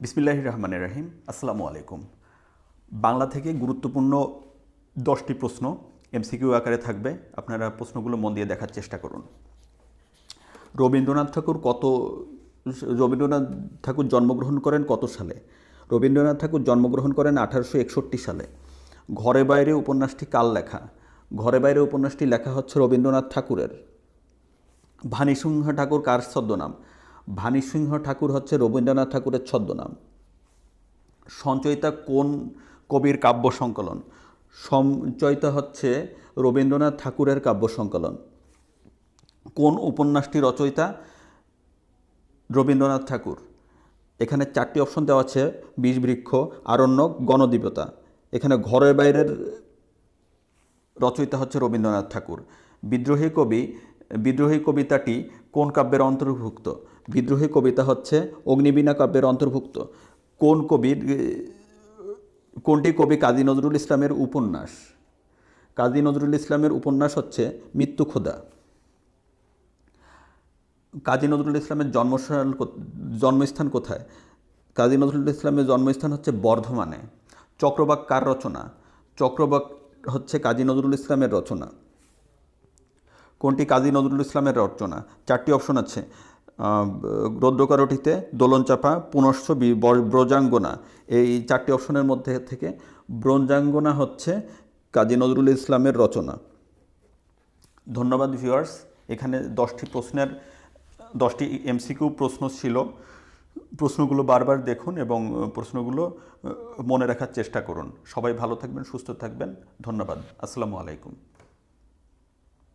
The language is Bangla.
বিসমিল্লাহির রহমানির রহিম। আসসালামু আলাইকুম। বাংলা থেকে গুরুত্বপূর্ণ 10টি প্রশ্ন এমসিকিউ আকারে থাকবে। আপনারা প্রশ্নগুলো মন দিয়ে দেখার চেষ্টা করুন। রবীন্দ্রনাথ ঠাকুর জন্মগ্রহণ করেন কত সালে? রবীন্দ্রনাথ ঠাকুর জন্মগ্রহণ করেন 1861 সালে। ঘরে বাইরে উপন্যাসটি কার লেখা? ঘরে বাইরে উপন্যাসটি লেখা হচ্ছে রবীন্দ্রনাথ ঠাকুরের। ভানিসিংহ ঠাকুর কার ছদ্মনাম? ভানিসিংহ ঠাকুর হচ্ছে রবীন্দ্রনাথ ঠাকুরের ছদ্মনাম। সঞ্চয়িতা কোন কবির কাব্য সংকলন? সঞ্চয়িতা হচ্ছে রবীন্দ্রনাথ ঠাকুরের কাব্য সংকলন। কোন উপন্যাসটি রচয়িতা? রবীন্দ্রনাথ ঠাকুর। এখানে 4টি অপশন দেওয়া আছে: বিষবৃক্ষ, আরণ্যক, গণদেবতা। এখানে ঘরের বাইরের রচয়িতা হচ্ছে রবীন্দ্রনাথ ঠাকুর। বিদ্রোহী কবিতাটি কোন কাব্যের অন্তর্ভুক্ত? বিদ্রোহী কবিতা হচ্ছে অগ্নিবীণা কাব্যের অন্তর্ভুক্ত। কোনটি কবি কাজী নজরুল ইসলামের উপন্যাস? কাজী নজরুল ইসলামের উপন্যাস হচ্ছে মৃত্যুক্ষুধা। কাজী নজরুল ইসলামের জন্মস্থান কোথায়? কাজী নজরুল ইসলামের জন্মস্থান হচ্ছে বর্ধমানে। চক্রবাক কার রচনা? চক্রবাক হচ্ছে কাজী নজরুল ইসলামের রচনা। কোনটি কাজী নজরুল ইসলামের রচনা? 4টি অপশন আছে: রৌদ্রকারটিতে, দোলনচাপা, পুনশ্চ, ব্রজাঙ্গনা। এই 4টি অপশনের মধ্যে থেকে ব্রজাঙ্গনা হচ্ছে কাজী নজরুল ইসলামের রচনা। ধন্যবাদ ভিউয়ার্স। এখানে 10টি এমসিকিউ প্রশ্ন ছিল। প্রশ্নগুলো বারবার দেখুন এবং প্রশ্নগুলো মনে রাখার চেষ্টা করুন। সবাই ভালো থাকবেন, সুস্থ থাকবেন। ধন্যবাদ। আসসালামু আলাইকুম।